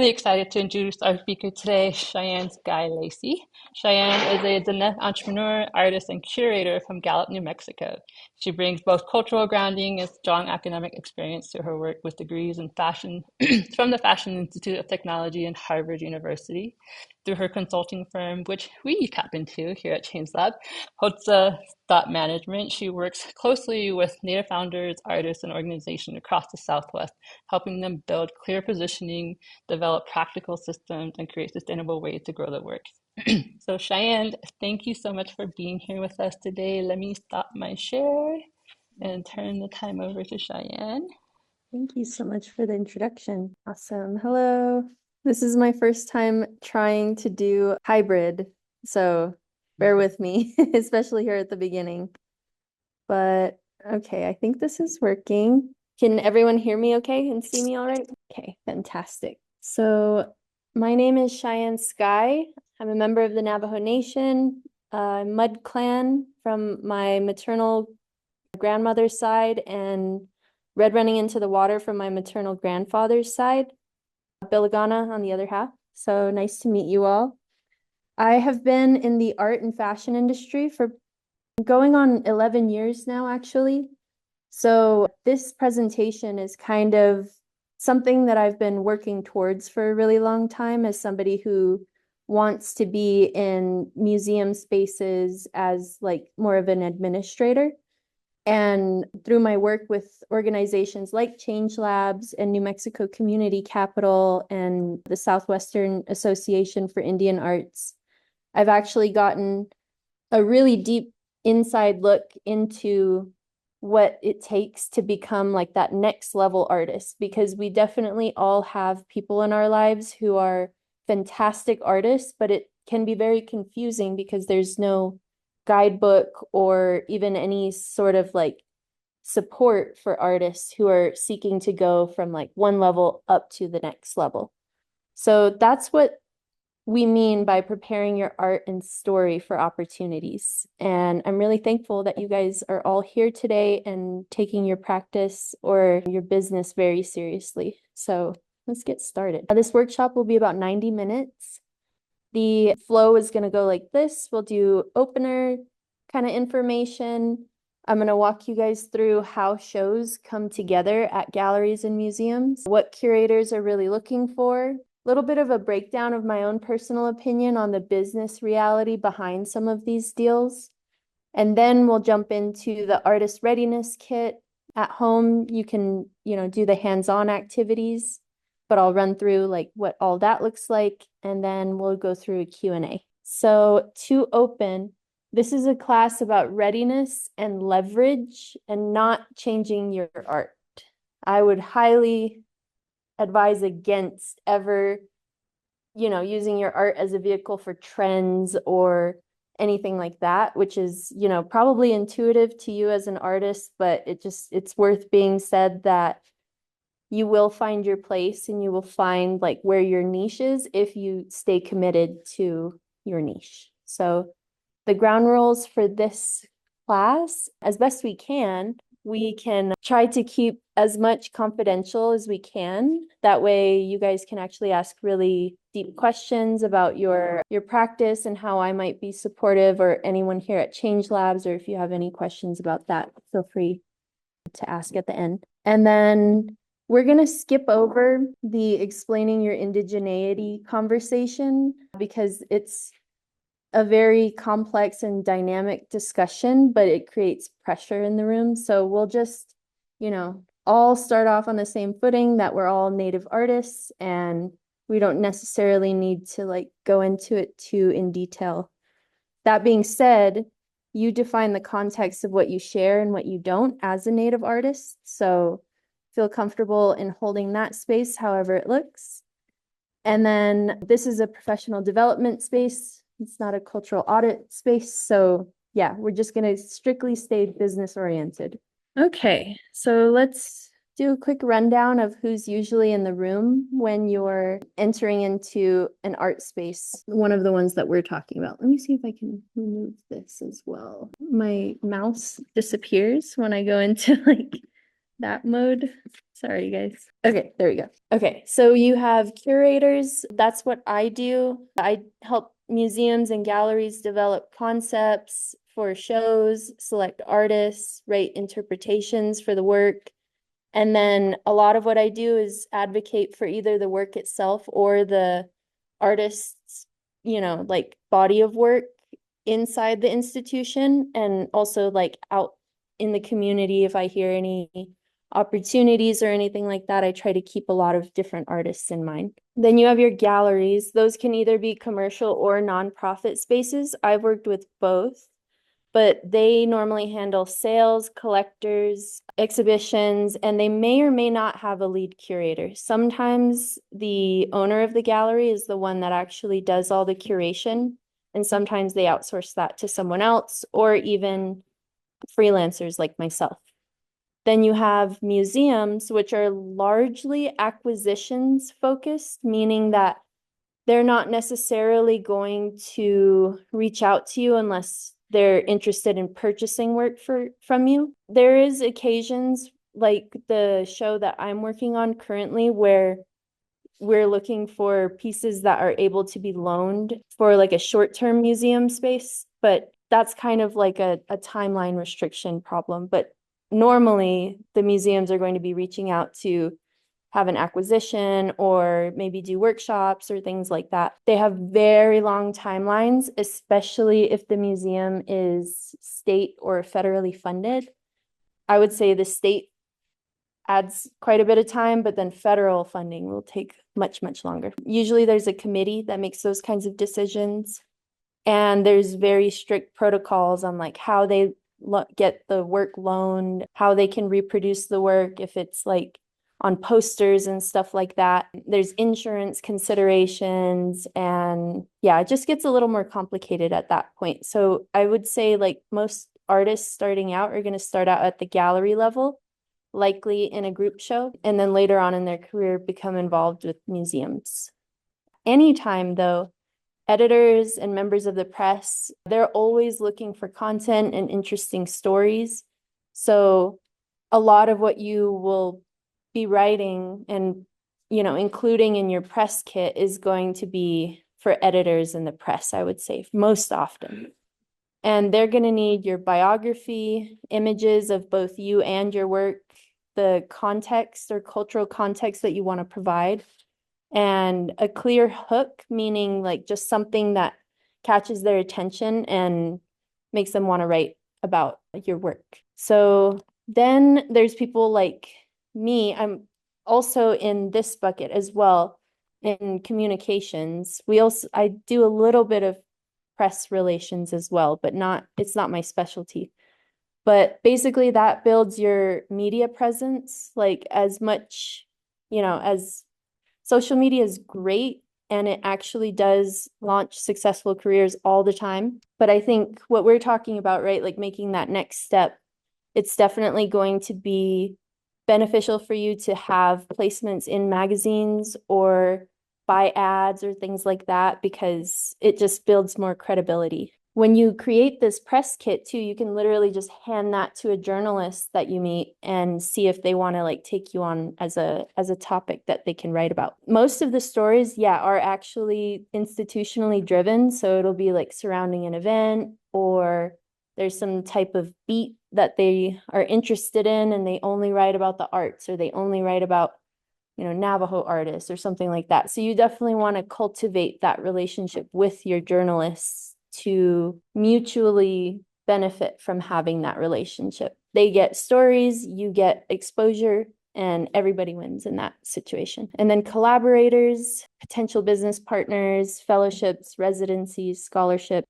really excited to introduce our speaker today, Sheyenne Sky Lacy. Cheyenne is a Diné entrepreneur, artist, and curator from Gallup, New Mexico. She brings both cultural grounding and strong academic experience to her work with degrees in fashion from the Fashion Institute of Technology and Harvard University. Through her consulting firm, which we tap into here at Change Lab, HODZA.mgmt, she works closely with Native founders, artists, and organizations across the Southwest, helping them build clear positioning, develop practical systems, and create sustainable ways to grow their work. So Cheyenne, thank you so much for being here with us today. Let me stop my share and turn the time over to Cheyenne. Thank you so much for the introduction. Awesome. Hello. This is my first time trying to do hybrid, so bear with me, especially here at the beginning. But okay, I think this is working. Can everyone hear me okay and see me all right? Okay, fantastic. So my name is Sheyenne Sky. I'm a member of the Navajo Nation, Mud Clan from my maternal grandmother's side, and Red Running into the Water from my maternal grandfather's side, Bilagana on the other half. So nice to meet you all. I have been in the art and fashion industry for going on 11 years now, actually. So this presentation is kind of something that I've been working towards for a really long time as somebody who wants to be in museum spaces as like more of an administrator. And through my work with organizations like Change Labs and New Mexico Community Capital and the Southwestern Association for Indian Arts, I've actually gotten a really deep inside look into what it takes to become like that next level artist, because we definitely all have people in our lives who are fantastic artists, but it can be very confusing because there's no guidebook or even any sort of like support for artists who are seeking to go from like one level up to the next level. So that's what we mean by preparing your art and story for opportunities. And I'm really thankful that you guys are all here today and taking your practice or your business very seriously. So let's get started. This workshop will be about 90 minutes. The flow is going to go like this. We'll do opener kind of information. I'm going to walk you guys through how shows come together at galleries and museums, what curators are really looking for, a little bit of a breakdown of my own personal opinion on the business reality behind some of these deals. And then we'll jump into the artist readiness kit. At home, you can, do the hands-on activities, but I'll run through like what all that looks like, and then we'll go through a Q&A. So to open, this is a class about readiness and leverage and not changing your art. I would highly advise against ever, using your art as a vehicle for trends or anything like that, which is, probably intuitive to you as an artist, but it's worth being said that you will find your place and you will find like where your niche is if you stay committed to your niche. So the ground rules for this class, as best we can try to keep as much confidential as we can. That way you guys can actually ask really deep questions about your practice and how I might be supportive, or anyone here at Change Labs, or if you have any questions about that, feel free to ask at the end. And then we're going to skip over the explaining your indigeneity conversation because it's a very complex and dynamic discussion, but it creates pressure in the room. So we'll just, all start off on the same footing that we're all Native artists, and we don't necessarily need to like go into it too in detail. That being said, you define the context of what you share and what you don't as a Native artist. So feel comfortable in holding that space however it looks. And then this is a professional development space. It's not a cultural audit space. So yeah, we're just going to strictly stay business oriented. Okay, so let's do a quick rundown of who's usually in the room when you're entering into an art space, one of the ones that we're talking about. Let me see if I can remove this as well. My mouse disappears when I go into like that mode. Sorry, guys. Okay, there we go. Okay, so you have curators. That's what I do. I help museums and galleries develop concepts for shows, select artists, write interpretations for the work. And then a lot of what I do is advocate for either the work itself or the artist's, like body of work inside the institution, and also like out in the community. If I hear any opportunities or anything like that, I try to keep a lot of different artists in mind. Then you have your galleries. Those can either be commercial or nonprofit spaces. I've worked with both, but they normally handle sales, collectors, exhibitions, and they may or may not have a lead curator. Sometimes the owner of the gallery is the one that actually does all the curation, and sometimes they outsource that to someone else or even freelancers like myself. Then you have museums, which are largely acquisitions focused, meaning that they're not necessarily going to reach out to you unless they're interested in purchasing work from you. There is occasions like the show that I'm working on currently where we're looking for pieces that are able to be loaned for like a short-term museum space, but that's kind of like a timeline restriction problem. But normally the museums are going to be reaching out to have an acquisition or maybe do workshops or things like that. They have very long timelines, especially if the museum is state or federally funded. I would say the state adds quite a bit of time, but then federal funding will take much, much longer. Usually there's a committee that makes those kinds of decisions, and there's very strict protocols on like how they get the work loaned, how they can reproduce the work if it's like on posters and stuff like that. There's insurance considerations, and yeah, it just gets a little more complicated at that point. So I would say like most artists starting out are going to start out at the gallery level, likely in a group show, and then later on in their career become involved with museums. Anytime though, editors and members of the press, they're always looking for content and interesting stories. So a lot of what you will be writing and, including in your press kit is going to be for editors in the press, I would say, most often. And they're going to need your biography, images of both you and your work, the context or cultural context that you want to provide, and a clear hook, meaning like just something that catches their attention and makes them want to write about your work. So then there's people like me. I'm also in this bucket as well in communications. I do a little bit of press relations as well, but it's not my specialty. But basically that builds your media presence, like as much, as social media is great and it actually does launch successful careers all the time. But I think what we're talking about, right, like making that next step, it's definitely going to be beneficial for you to have placements in magazines or buy ads or things like that, because it just builds more credibility. When you create this press kit too, you can literally just hand that to a journalist that you meet and see if they want to like take you on as a topic that they can write about. Most of the stories, are actually institutionally driven. So it'll be like surrounding an event, or there's some type of beat that they are interested in and they only write about the arts, or they only write about Navajo artists or something like that. So you definitely want to cultivate that relationship with your journalists to mutually benefit from having that relationship. They get stories, you get exposure, and everybody wins in that situation. And then collaborators, potential business partners, fellowships, residencies, scholarships,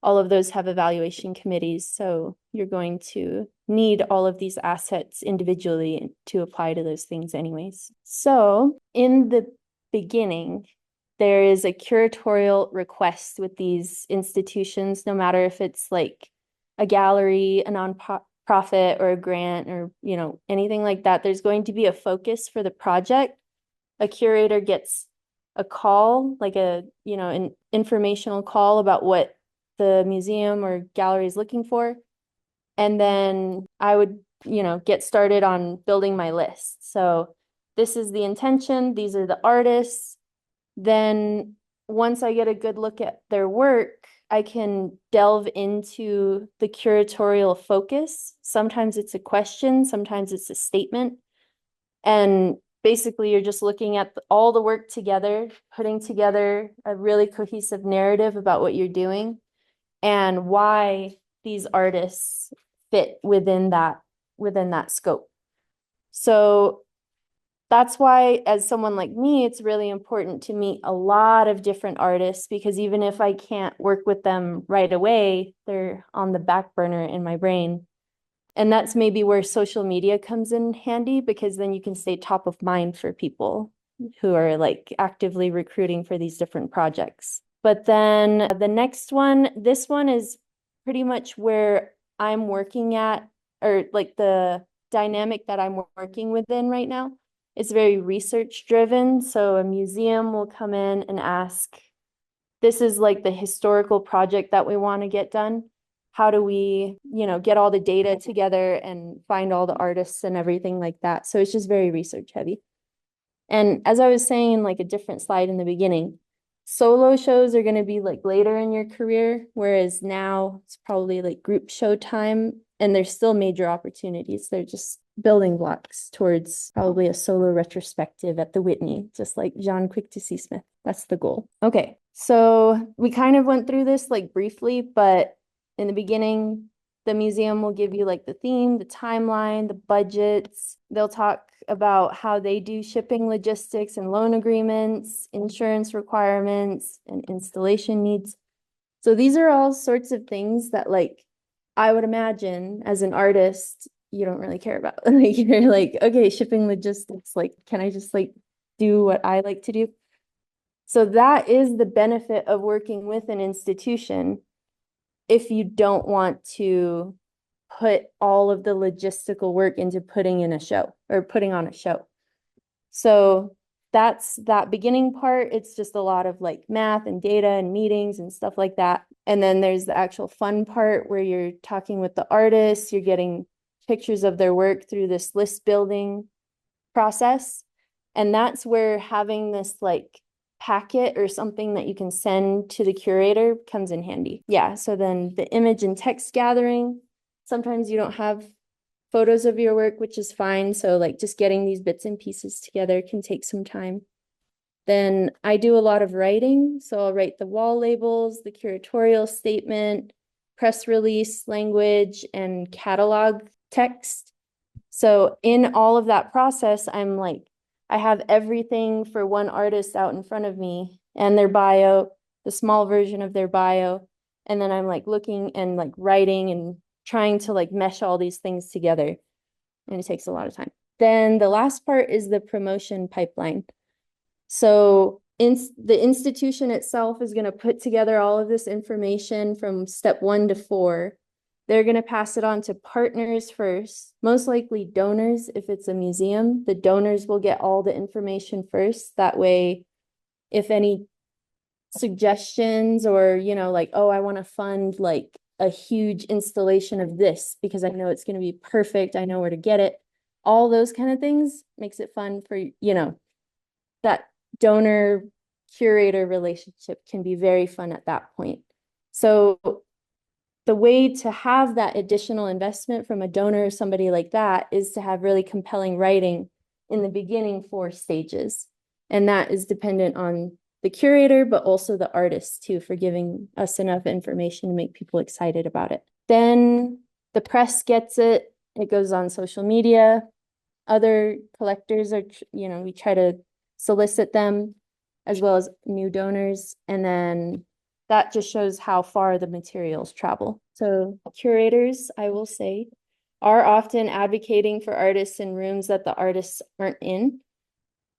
all of those have evaluation committees. So you're going to need all of these assets individually to apply to those things anyways. So in the beginning, there is a curatorial request with these institutions, no matter if it's like a gallery, a nonprofit, or a grant, or anything like that. There's going to be a focus for the project. A curator gets a call, like an informational call about what the museum or gallery is looking for. And then I would get started on building my list. So this is the intention, these are the artists. Then once I get a good look at their work, I can delve into the curatorial focus. Sometimes it's a question, sometimes it's a statement. And basically, you're just looking at all the work together, putting together a really cohesive narrative about what you're doing and why these artists fit within that scope. So that's why, as someone like me, it's really important to meet a lot of different artists, because even if I can't work with them right away, they're on the back burner in my brain. And that's maybe where social media comes in handy, because then you can stay top of mind for people who are like actively recruiting for these different projects. But then the next one, this one is pretty much where I'm working at, or like the dynamic that I'm working within right now. It's very research driven. So a museum will come in and ask, this is like the historical project that we want to get done. How do we, get all the data together and find all the artists and everything like that? So it's just very research heavy. And as I was saying in like a different slide in the beginning, solo shows are going to be like later in your career, whereas now it's probably like group show time, and there's still major opportunities. They're just building blocks towards probably a solo retrospective at the Whitney, just like Jean Quick to See Smith. That's the goal. Okay, so we kind of went through this like briefly, but in the beginning, the museum will give you like the theme, the timeline, the budgets. They'll talk about how they do shipping logistics and loan agreements, insurance requirements, and installation needs. So these are all sorts of things that like I would imagine as an artist, you don't really care about. Like you're like, okay, shipping logistics, like can I just like do what I like to do? So that is the benefit of working with an institution if you don't want to put all of the logistical work into putting in a show or putting on a show. So that's that beginning part. It's just a lot of like math and data and meetings and stuff like that. And then there's the actual fun part where you're talking with the artists, you're getting pictures of their work through this list building process. And that's where having this like packet or something that you can send to the curator comes in handy. Yeah, so then the image and text gathering, sometimes you don't have photos of your work, which is fine. So like just getting these bits and pieces together can take some time. Then I do a lot of writing. So I'll write the wall labels, the curatorial statement, press release language, and catalog text. So in all of that process, I'm like, I have everything for one artist out in front of me and their bio, the small version of their bio. And then I'm like looking and like writing and trying to like mesh all these things together. And it takes a lot of time. Then the last part is the promotion pipeline. So the institution itself is going to put together all of this information from step 1 to 4. They're going to pass it on to partners first, most likely donors if it's a museum. The donors will get all the information first. That way, if any suggestions or, like, oh, I want to fund like a huge installation of this because I know it's going to be perfect. I know where to get it. All those kind of things makes it fun for, that donor curator relationship can be very fun at that point. So the way to have that additional investment from a donor or somebody like that is to have really compelling writing in the beginning 4 stages. And that is dependent on the curator, but also the artist too, for giving us enough information to make people excited about it. Then the press gets it. It goes on social media. Other collectors are, we try to solicit them as well as new donors. And then that just shows how far the materials travel. So curators, I will say, are often advocating for artists in rooms that the artists aren't in.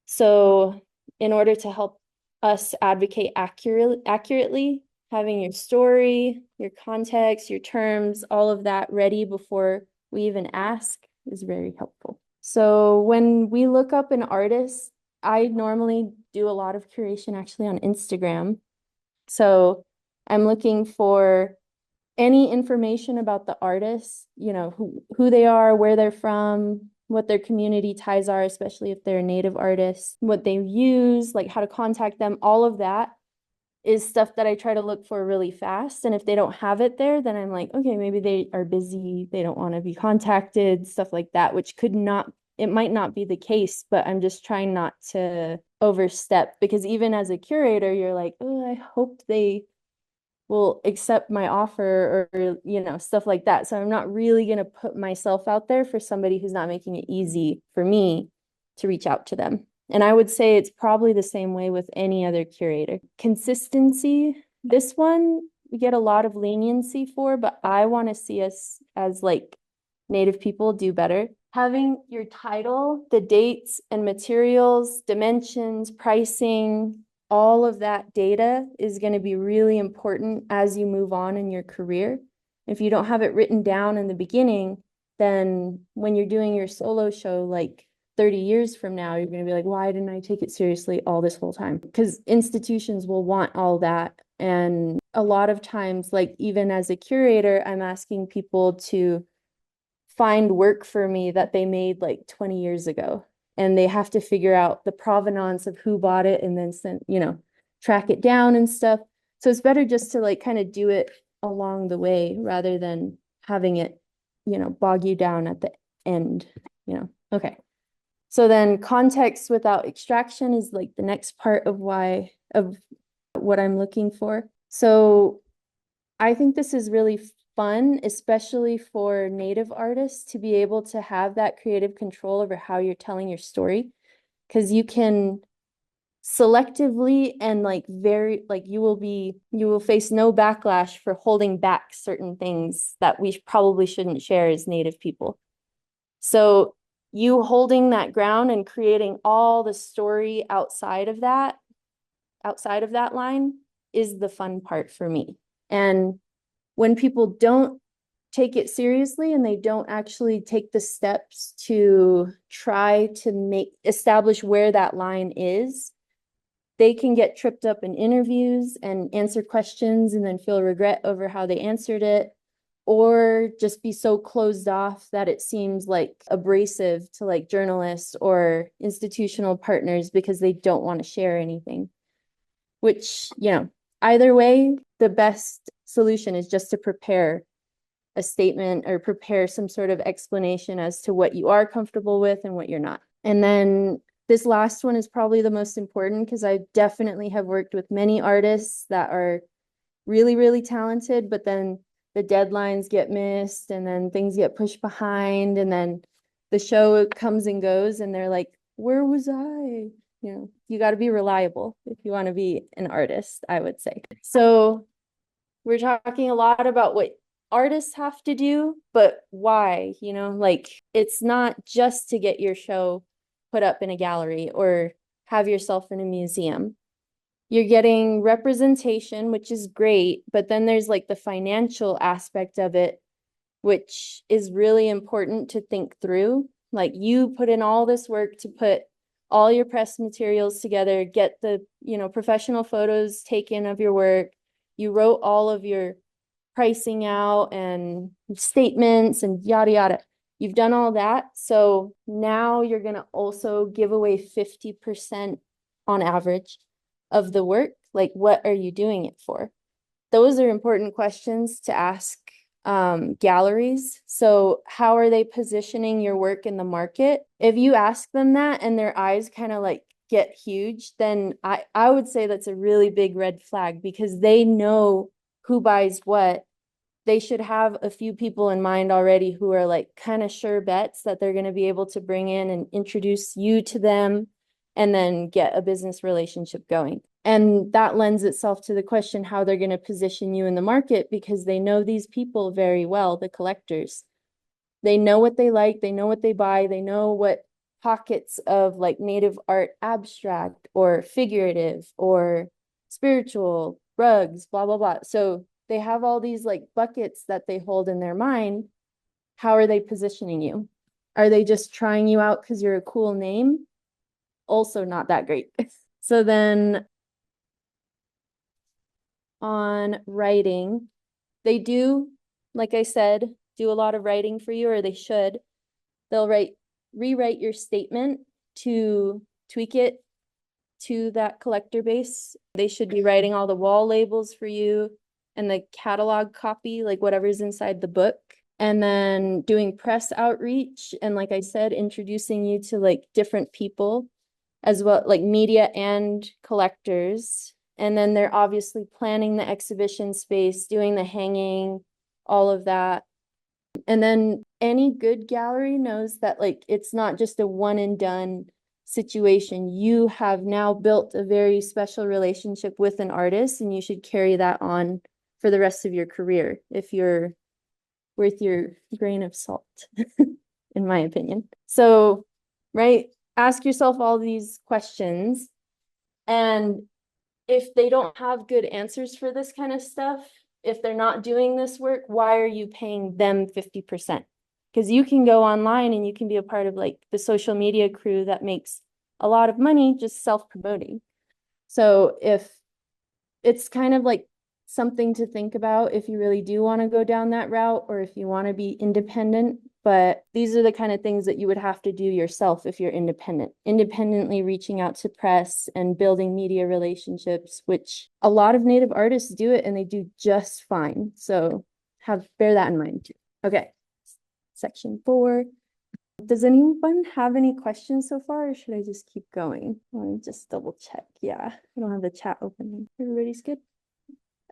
So in order to help us advocate accurately, having your story, your context, your terms, all of that ready before we even ask is very helpful. So when we look up an artist, I normally do a lot of curation actually on Instagram. So I'm looking for any information about the artist, you know, who they are, where they're from, what their community ties are, especially if they're a native artist, what they use, like how to contact them, all of that is stuff that I try to look for really fast. And if they don't have it there, then I'm like, okay, maybe they are busy, they don't want to be contacted, stuff like that, which could not, it might not be the case, but I'm just trying not to overstep, because even as a curator, you're like, oh, I hope they will accept my offer, or you know, stuff like that. So I'm not really going to put myself out there for somebody who's not making it easy for me to reach out to them. And I would say it's probably the same way with any other curator. Consistency, this one we get a lot of leniency for, but I want to see us as like Native people do better. Having your title, the dates and materials, dimensions, pricing, all of that data is going to be really important as you move on in your career. If you don't have it written down in the beginning, then when you're doing your solo show, like 30 years from now, you're going to be like, why didn't I take it seriously all this whole time? Because institutions will want all that. And a lot of times, like even as a curator, I'm asking people to find work for me that they made like 20 years ago. And they have to figure out the provenance of who bought it and then send, you know, track it down and stuff. So it's better just to like kind of do it along the way rather than having it, you know, bog you down at the end, you know. Okay. So then context without extraction is like the next part of what I'm looking for. So I think this is really fun, especially for Native artists, to be able to have that creative control over how you're telling your story, because you can selectively and like very like you will face no backlash for holding back certain things that we probably shouldn't share as Native people. So you holding that ground and creating all the story outside of that line is the fun part for me. And when people don't take it seriously and they don't actually take the steps to try to establish where that line is, they can get tripped up in interviews and answer questions and then feel regret over how they answered it, or just be so closed off that it seems like abrasive to like journalists or institutional partners because they don't want to share anything. Which, you know, either way, the best solution is just to prepare a statement or prepare some sort of explanation as to what you are comfortable with and what you're not. And then this last one is probably the most important, because I definitely have worked with many artists that are really, really talented, but then the deadlines get missed and then things get pushed behind, and then the show comes and goes and they're like, where was I? You know, you got to be reliable if you want to be an artist, I would say. So we're talking a lot about what artists have to do, but why, you know, like it's not just to get your show put up in a gallery or have yourself in a museum. You're getting representation, which is great, but then there's like the financial aspect of it, which is really important to think through. Like you put in all this work to put all your press materials together, get the, you know, professional photos taken of your work. You wrote all of your pricing out and statements and yada, yada. You've done all that. So now you're going to also give away 50% on average of the work. Like, what are you doing it for? Those are important questions to ask galleries. So how are they positioning your work in the market? If you ask them that and their eyes kind of like get huge, then I would say that's a really big red flag, because they know who buys what. They should have a few people in mind already who are like kind of sure bets that they're going to be able to bring in and introduce you to them and then get a business relationship going. And that lends itself to the question how they're going to position you in the market, because they know these people very well, the collectors. They know what they like, they know what they buy, they know what pockets of like Native art, abstract or figurative or spiritual, rugs, blah, blah, blah. So they have all these like buckets that they hold in their mind. How are they positioning you? Are they just trying you out because you're a cool name? Also not that great. So then on writing, They do, like I said, do a lot of writing for you, or they should. They'll rewrite your statement to tweak it to that collector base. They should be writing all the wall labels for you and the catalog copy, like whatever's inside the book. And then doing press outreach. And like I said, introducing you to like different people as well, like media and collectors. And then they're obviously planning the exhibition space, doing the hanging, all of that. And then any good gallery knows that like it's not just a one and done situation. You have now built a very special relationship with an artist, and you should carry that on for the rest of your career if you're worth your grain of salt, in my opinion. So, right, ask yourself all these questions. And if they don't have good answers for this kind of stuff, if they're not doing this work, why are you paying them 50%? Because you can go online and you can be a part of like the social media crew that makes a lot of money just self-promoting. So if it's kind of like something to think about if you really do want to go down that route or if you want to be independent. But these are the kind of things that you would have to do yourself if you're independent. Independently reaching out to press and building media relationships, which a lot of Native artists do it and they do just fine. So bear that in mind too. Okay, section 4. Does anyone have any questions so far, or should I just keep going? Let me just double check. Yeah, I don't have the chat open. Everybody's good?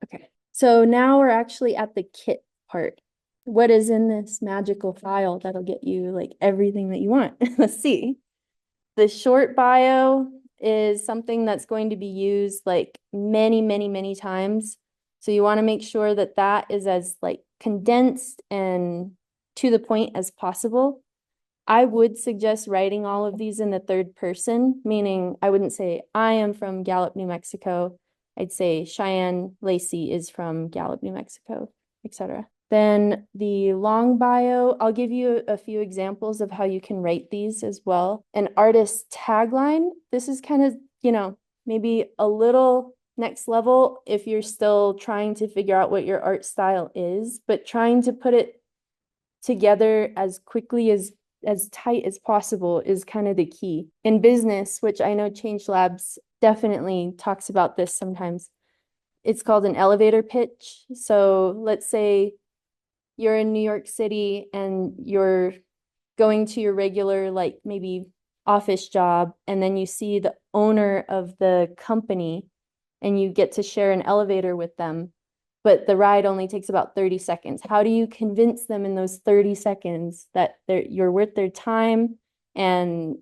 Okay, so now we're actually at the kit part. What is in this magical file that'll get you like everything that you want? Let's see. The short bio is something that's going to be used like many, many, many times. So you want to make sure that that is as like condensed and to the point as possible. I would suggest writing all of these in the third person, meaning I wouldn't say I am from Gallup, New Mexico. I'd say Sheyenne Lacy is from Gallup, New Mexico, etc. Then the long bio, I'll give you a few examples of how you can write these as well. An artist tagline, this is kind of, maybe a little next level if you're still trying to figure out what your art style is, but trying to put it together as quickly as tight as possible is kind of the key. In business, which I know Change Labs definitely talks about this sometimes, it's called an elevator pitch. So let's say you're in New York City and you're going to your regular, like maybe office job, and then you see the owner of the company and you get to share an elevator with them, but the ride only takes about 30 seconds. How do you convince them in those 30 seconds that you're worth their time and,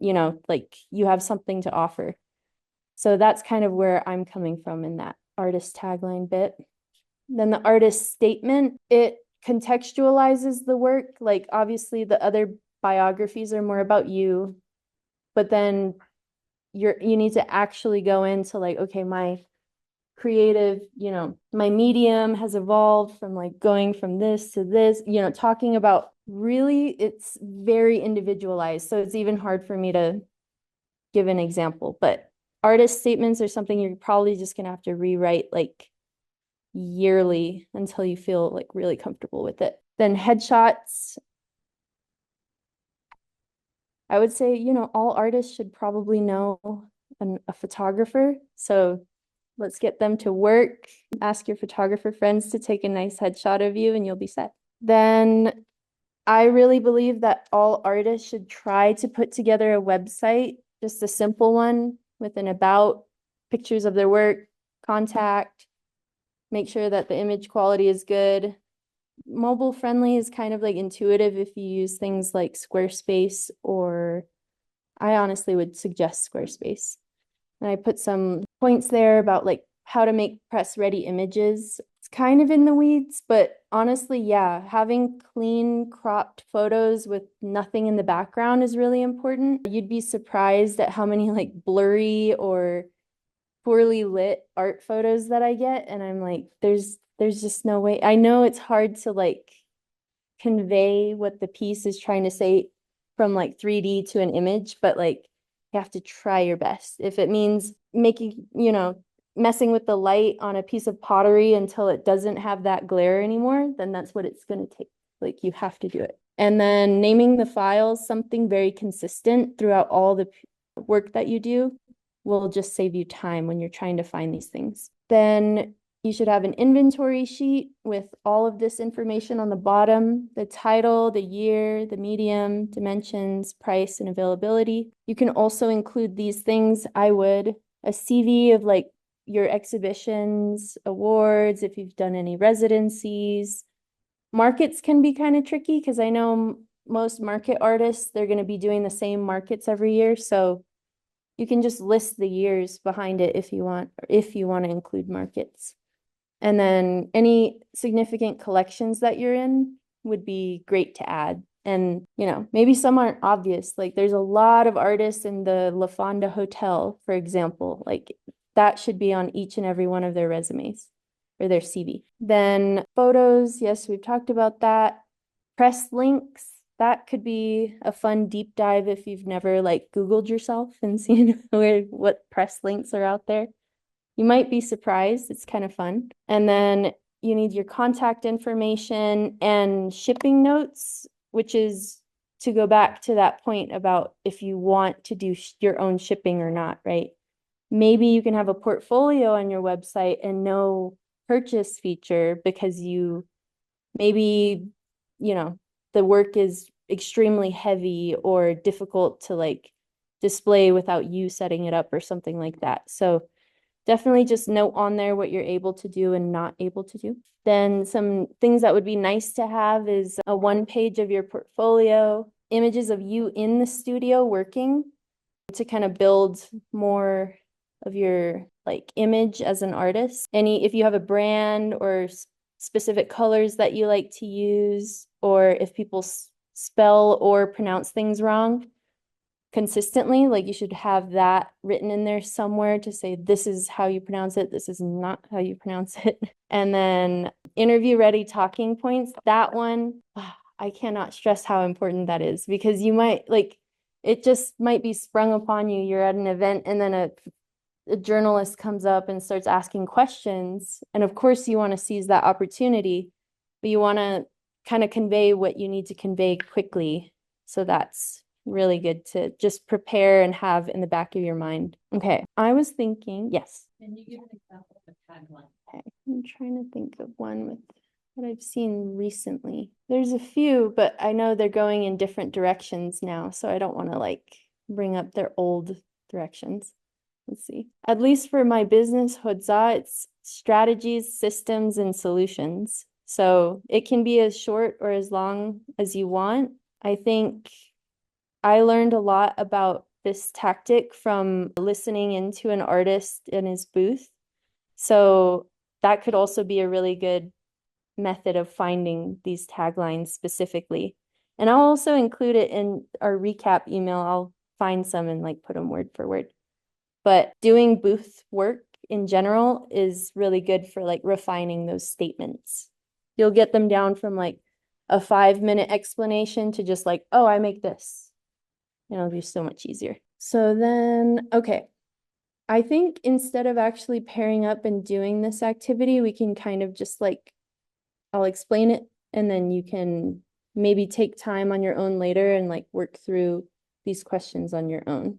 like you have something to offer? So that's kind of where I'm coming from in that artist tagline bit. Then the artist statement, it contextualizes the work. Like obviously the other biographies are more about you, but then you need to actually go into like, okay, my creative, my medium has evolved from like going from this to this, talking about really, it's very individualized. So it's even hard for me to give an example, but artist statements are something you're probably just going to have to rewrite like yearly until you feel like really comfortable with it. Then headshots, I would say, all artists should probably know a photographer. So let's get them to work. Ask your photographer friends to take a nice headshot of you and you'll be set. Then I really believe that all artists should try to put together a website, just a simple one with an about, pictures of their work, contact, make sure that the image quality is good. Mobile friendly is kind of like intuitive if you use things like Squarespace, or I honestly would suggest Squarespace. And I put some points there about like how to make press ready images. It's kind of in the weeds, but honestly, yeah, having clean cropped photos with nothing in the background is really important. You'd be surprised at how many like blurry or poorly lit art photos that I get. And I'm like, there's just no way. I know it's hard to like convey what the piece is trying to say from like 3D to an image, but like you have to try your best. If it means making, messing with the light on a piece of pottery until it doesn't have that glare anymore, then that's what it's going to take. Like you have to do it. And then naming the files something very consistent throughout all the work that you do will just save you time when you're trying to find these things. Then you should have an inventory sheet with all of this information on the bottom, the title, the year, the medium, dimensions, price, and availability. You can also include these things. I would a CV of like your exhibitions, awards, if you've done any residencies. Markets can be kind of tricky because I know most market artists, they're going to be doing the same markets every year. So you can just list the years behind it if you want, or if you want to include markets. And then any significant collections that you're in would be great to add. And, you know, maybe some aren't obvious. Like there's a lot of artists in the La Fonda Hotel, for example. Like that should be on each and every one of their resumes or their CV. Then photos, yes, we've talked about that. Press links, that could be a fun deep dive if you've never like Googled yourself and seen what press links are out there. You might be surprised. It's kind of fun. And then you need your contact information and shipping notes, which is to go back to that point about if you want to do your own shipping or not, right? Maybe you can have a portfolio on your website and no purchase feature because you maybe, you know, the work is extremely heavy or difficult to like display without you setting it up or something like that. So definitely just note on there what you're able to do and not able to do. Then some things that would be nice to have is a 1 page of your portfolio, images of you in the studio working to kind of build more of your like image as an artist. If you have a brand or specific colors that you like to use, or if people spell or pronounce things wrong consistently, like you should have that written in there somewhere to say, this is how you pronounce it, this is not how you pronounce it. And then interview ready talking points. That one, I cannot stress how important that is because you might like, it just might be sprung upon you. You're at an event and then a journalist comes up and starts asking questions. And of course you want to seize that opportunity, but you want to kind of convey what you need to convey quickly. So that's really good to just prepare and have in the back of your mind. Okay, I was thinking, yes. Can you give an example of a tagline? Okay, I'm trying to think of one with that I've seen recently. There's a few, but I know they're going in different directions now, so I don't want to like bring up their old directions. Let's see. At least for my business, HODZA, it's strategies, systems, and solutions. So it can be as short or as long as you want. I think I learned a lot about this tactic from listening into an artist in his booth. So that could also be a really good method of finding these taglines specifically. And I'll also include it in our recap email. I'll find some and like put them word for word. But doing booth work in general is really good for like refining those statements. You'll get them down from like a 5-minute explanation to just like, oh, I make this. It'll be so much easier. So then, okay. I think instead of actually pairing up and doing this activity, we can kind of just like, I'll explain it and then you can maybe take time on your own later and like work through these questions on your own.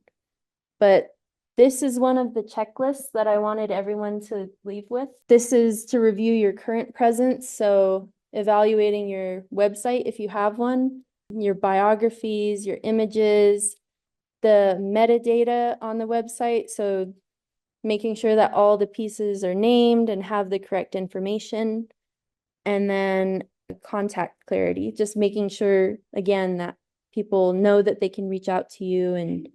But this is one of the checklists that I wanted everyone to leave with. This is to review your current presence. So evaluating your website if you have one, your biographies, your images, the metadata on the website. So making sure that all the pieces are named and have the correct information. And then contact clarity, just making sure, again, that people know that they can reach out to you and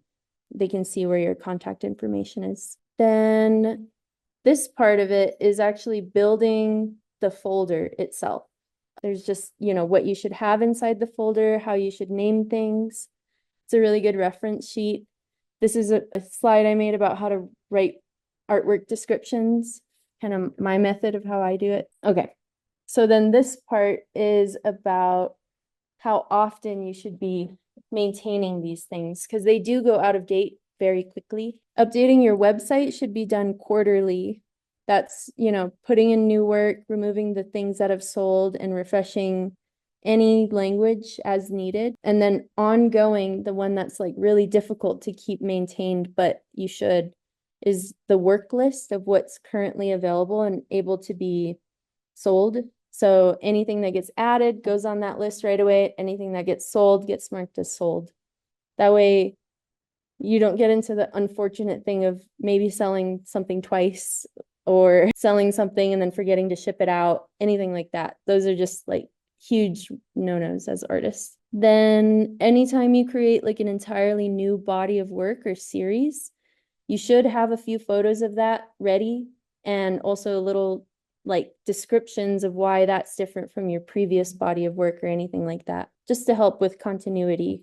they can see where your contact information is. Then this part of it is actually building the folder itself. There's just, you know, what you should have inside the folder, how you should name things. It's a really good reference sheet. This is a slide I made about how to write artwork descriptions, kind of my method of how I do it. Okay, so then this part is about how often you should be maintaining these things because they do go out of date very quickly. Updating your website should be done quarterly That's, putting in new work, removing the things that have sold, and refreshing any language as needed. And then ongoing, the one that's like really difficult to keep maintained, but you should, is the work list of what's currently available and able to be sold. So anything that gets added goes on that list right away. Anything that gets sold gets marked as sold. That way you don't get into the unfortunate thing of maybe selling something twice or selling something and then forgetting to ship it out, anything like that. Those are just like huge no-nos as artists. Then anytime you create like an entirely new body of work or series, you should have a few photos of that ready and also little like descriptions of why that's different from your previous body of work or anything like that, just to help with continuity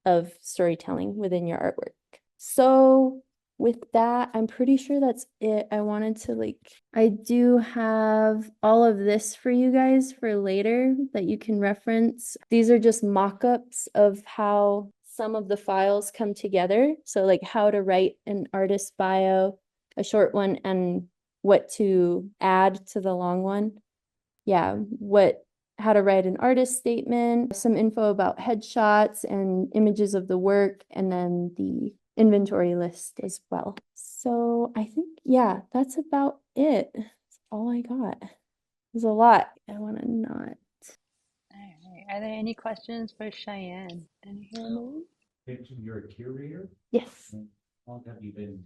of storytelling within your artwork. So with that, I'm pretty sure that's it. I do have all of this for you guys for later that you can reference. These are just mock-ups of how some of the files come together. So like how to write an artist bio, a short one, and what to add to the long one. Yeah, how to write an artist statement, some info about headshots and images of the work, and then the inventory list as well. So I think, yeah, that's about it. That's all I got. There's a lot. I want to not. All right. Are there any questions for Sheyenne? Any here in the room? You're a curator? Yes. How long have you been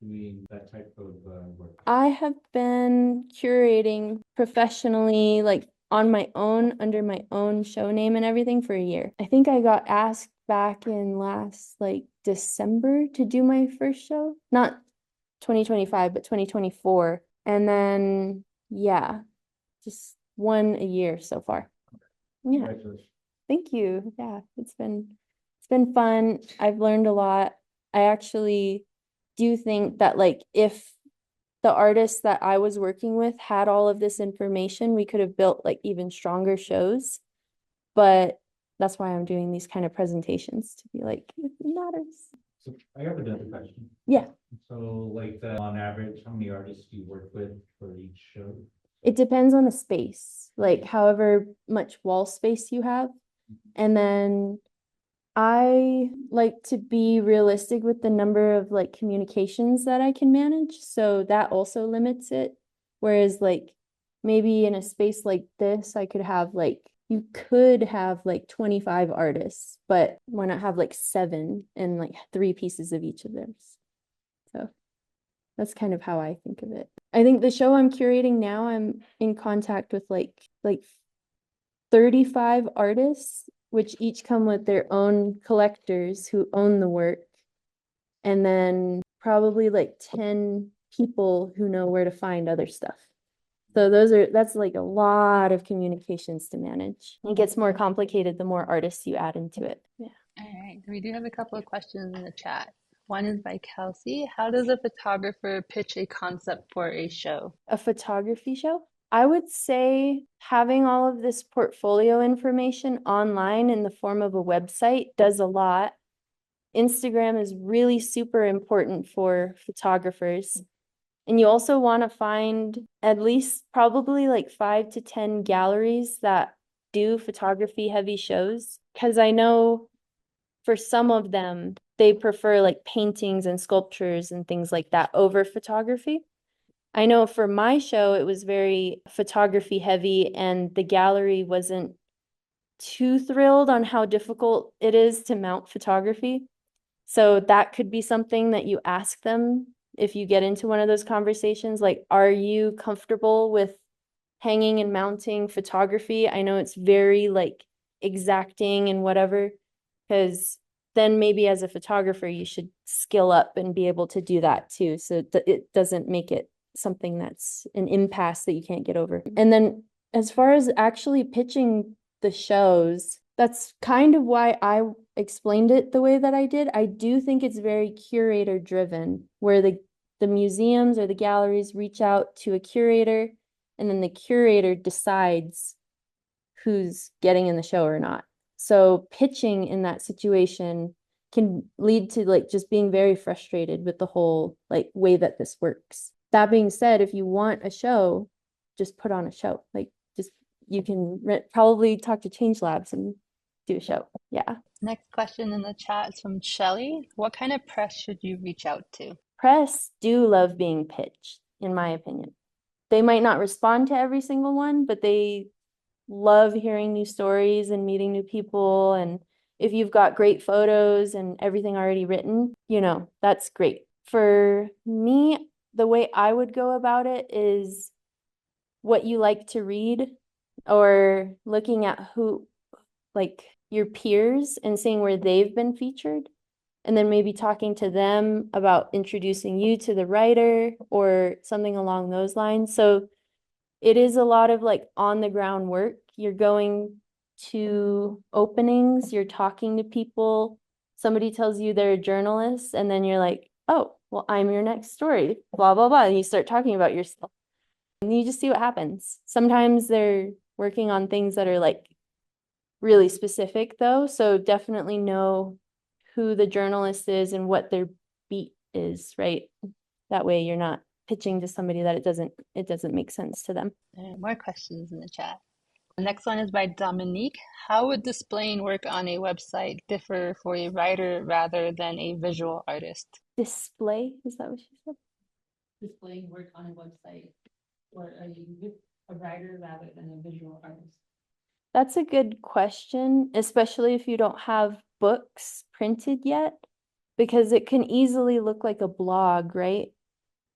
doing that type of work? I have been curating professionally, like on my own, under my own show name and everything for a year. I think I got asked back in last like December to do my first show. Not 2025, but 2024. And then, yeah, just one a year so far. Yeah. Congratulations. Thank you. Yeah, it's been fun. I've learned a lot. I actually do think that like if the artists that I was working with had all of this information, we could have built like even stronger shows. But that's why I'm doing these kind of presentations to be like, it matters. So I have another question. Yeah. So like on average, how many artists do you work with for each show? It depends on the space, like however much wall space you have. And then I like to be realistic with the number of like communications that I can manage. So that also limits it. Whereas like maybe in a space like this, you could have like 25 artists, but why not have like 7 and like 3 pieces of each of those? So that's kind of how I think of it. I think the show I'm curating now, I'm in contact with like 35 artists, which each come with their own collectors who own the work. And then probably like 10 people who know where to find other stuff. So that's like a lot of communications to manage. It gets more complicated the more artists you add into it. Yeah. All right. We do have a couple of questions in the chat. One is by Kelsey. How does a photographer pitch a concept for a show? A photography show? I would say having all of this portfolio information online in the form of a website does a lot. Instagram is really super important for photographers. And you also want to find at least probably like 5 to 10 galleries that do photography heavy shows. Because I know for some of them, they prefer like paintings and sculptures and things like that over photography. I know for my show, it was very photography heavy, and the gallery wasn't too thrilled on how difficult it is to mount photography. So that could be something that you ask them if you get into one of those conversations, like, are you comfortable with hanging and mounting photography? I know it's very like exacting and whatever, because then maybe as a photographer, you should skill up and be able to do that too. So it doesn't make it something that's an impasse that you can't get over. And then as far as actually pitching the shows, that's kind of why I explained it the way that I did. I do think it's very curator driven, where the museums or the galleries reach out to a curator, and then the curator decides who's getting in the show or not. So pitching in that situation can lead to like just being very frustrated with the whole like way that this works. that being said, if you want a show, just put on a show. Like just you can probably talk to Change Labs and do a show. Yeah. Next question in the chat is from Shelly. What kind of press should you reach out to? Press do love being pitched, in my opinion. They might not respond to every single one, but they love hearing new stories and meeting new people. And if you've got great photos and everything already written, that's great. For me, the way I would go about it is what you like to read, or looking at who, like your peers, and seeing where they've been featured. And then maybe talking to them about introducing you to the writer or something along those lines. So it is a lot of like on the ground work. You're going to openings, you're talking to people. Somebody tells you they're a journalist, and then you're like, oh, well, I'm your next story, blah, blah, blah. And you start talking about yourself. And you just see what happens. Sometimes they're working on things that are like really specific though. So definitely know who the journalist is and what their beat is, right? That way you're not pitching to somebody that it doesn't make sense to them. More questions in the chat. The next one is by Dominique. How would displaying work on a website differ for a writer rather than a visual artist? Display, is that what she said? Displaying work on a website for a writer rather than a visual artist? That's a good question, especially if you don't have books printed yet, because it can easily look like a blog, right?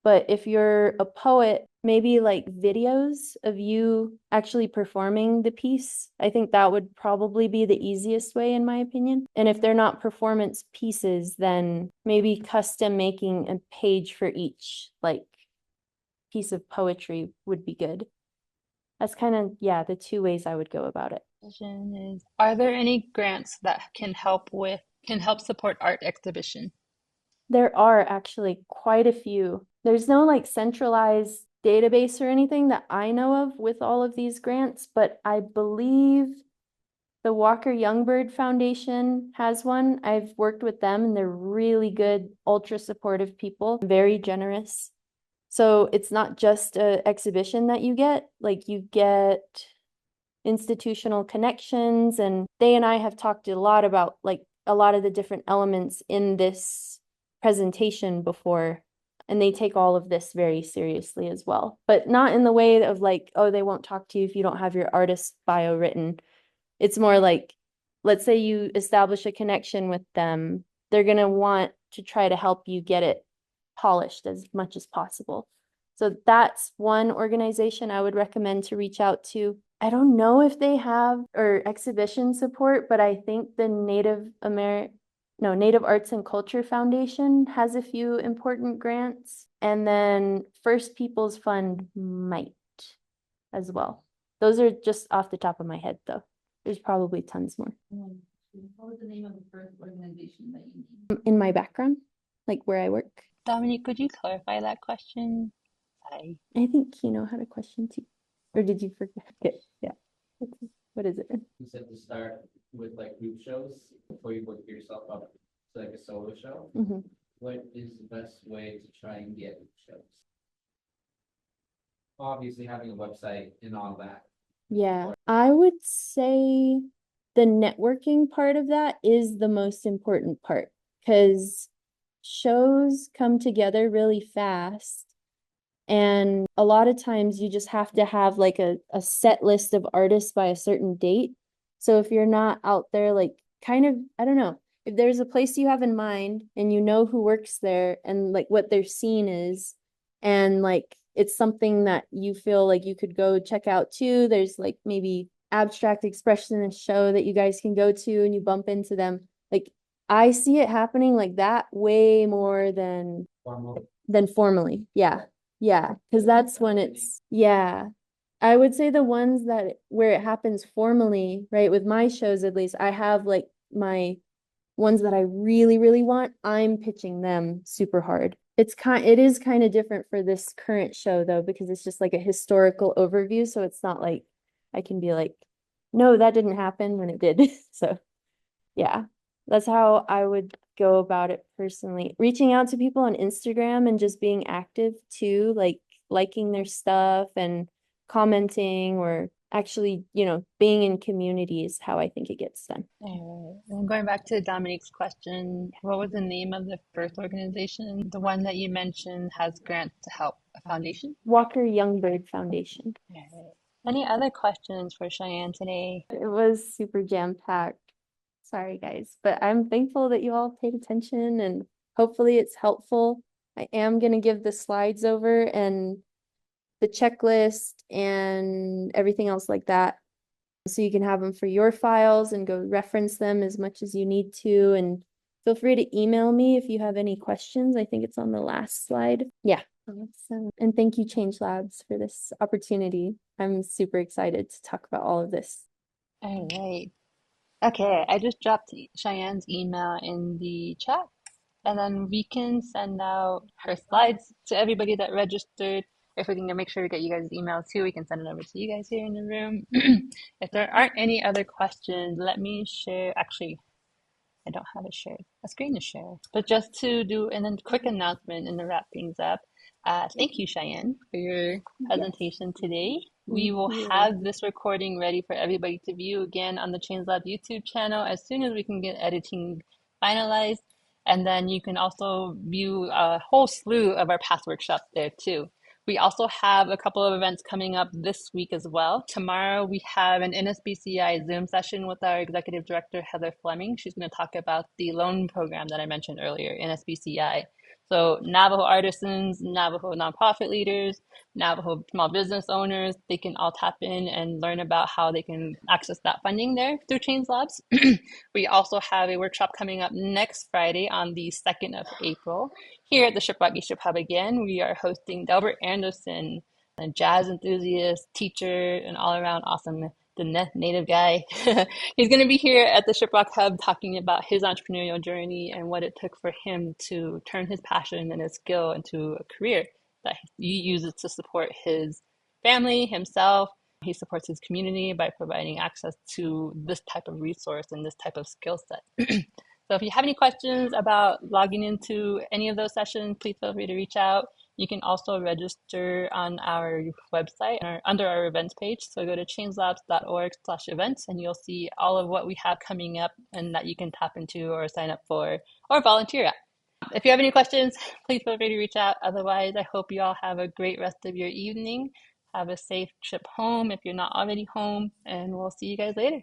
But if you're a poet, maybe like videos of you actually performing the piece. I think that would probably be the easiest way, in my opinion. And if they're not performance pieces, then maybe custom making a page for each like piece of poetry would be good. That's kind of, yeah, the two ways I would go about it. Question is, are there any grants that can help support art exhibition? There are actually quite a few. There's no like centralized database or anything that I know of with all of these grants, but I believe the Walker Youngbird Foundation has one. I've worked with them and they're really good, ultra supportive people, very generous. So it's not just an exhibition that you get, like you get institutional connections, and they and I have talked a lot about like a lot of the different elements in this presentation before, and they take all of this very seriously as well, but not in the way of like, oh, they won't talk to you if you don't have your artist bio written. It's more like, let's say you establish a connection with them, they're going to want to try to help you get it polished as much as possible. So that's one organization I would recommend to reach out to. I don't know if they have or exhibition support, but I think the Native Arts and Culture Foundation has a few important grants. And then First Peoples Fund might as well. Those are just off the top of my head though. There's probably tons more. What was the name of the first organization that you named? In my background, like where I work. Dominique, could you clarify that question? I think you know how to question too. Or did you forget it? Yeah. What is it? You said to start with like group shows before you work yourself up to like a solo show. Mm-hmm. What is the best way to try and get shows? Obviously having a website and all that. Yeah, I would say the networking part of that is the most important part, because shows come together really fast. And a lot of times you just have to have like a set list of artists by a certain date. So if you're not out there, like kind of, I don't know, if there's a place you have in mind and you know who works there and like what their scene is, and like it's something that you feel like you could go check out too. There's like maybe abstract expressionist show that you guys can go to and you bump into them. Like I see it happening like that way more than formally. Yeah. Yeah. Because that's when it's, yeah. I would say the ones that where it happens formally, right? With my shows, at least, I have like my ones that I really, really want. I'm pitching them super hard. It is kind of different for this current show though, because it's just like a historical overview. So it's not like I can be like, no, that didn't happen when it did. So yeah, that's how I would go about it personally. Reaching out to people on Instagram and just being active too, like liking their stuff and commenting or actually, being in community is how I think it gets done. All right. And going back to Dominique's question, what was the name of the first organization? The one that you mentioned has grants to help a foundation? Walker Youngbird Foundation. All right. Any other questions for Sheyenne today? It was super jam-packed. Sorry, guys, but I'm thankful that you all paid attention and hopefully it's helpful. I am going to give the slides over and the checklist and everything else like that. So you can have them for your files and go reference them as much as you need to. And feel free to email me if you have any questions. I think it's on the last slide. Yeah. Awesome. And thank you, Change Labs, for this opportunity. I'm super excited to talk about all of this. All right. Okay, I just dropped Cheyenne's email in the chat, and then we can send out her slides to everybody that registered. If we can make sure to get you guys' email too, we can send it over to you guys here in the room. If there aren't any other questions, let me share. Actually, I don't have a screen to share, but just to do a quick announcement and to wrap things up. Thank you, Sheyenne, for your presentation today. We will have this recording ready for everybody to view again on the ChangeLab YouTube channel as soon as we can get editing finalized. And then you can also view a whole slew of our past workshops there too. We also have a couple of events coming up this week as well. Tomorrow we have an NSBCI Zoom session with our Executive Director, Heather Fleming. She's going to talk about the loan program that I mentioned earlier, NSBCI. So Navajo artisans, Navajo nonprofit leaders, Navajo small business owners, they can all tap in and learn about how they can access that funding there through Change Labs. We also have a workshop coming up next Friday on the 2nd of April. Here at the Shiprock East Ship Hub again, we are hosting Delbert Anderson, a jazz enthusiast, teacher, and all-around awesome native guy. He's going to be here at the Shiprock Hub talking about his entrepreneurial journey and what it took for him to turn his passion and his skill into a career that he uses to support his family, himself. He supports his community by providing access to this type of resource and this type of skill set. So if you have any questions about logging into any of those sessions, please feel free to reach out. You can also register on our website under our events page. So go to changelabs.org/events and you'll see all of what we have coming up and that you can tap into or sign up for or volunteer at. If you have any questions, please feel free to reach out. Otherwise, I hope you all have a great rest of your evening. Have a safe trip home if you're not already home, and we'll see you guys later.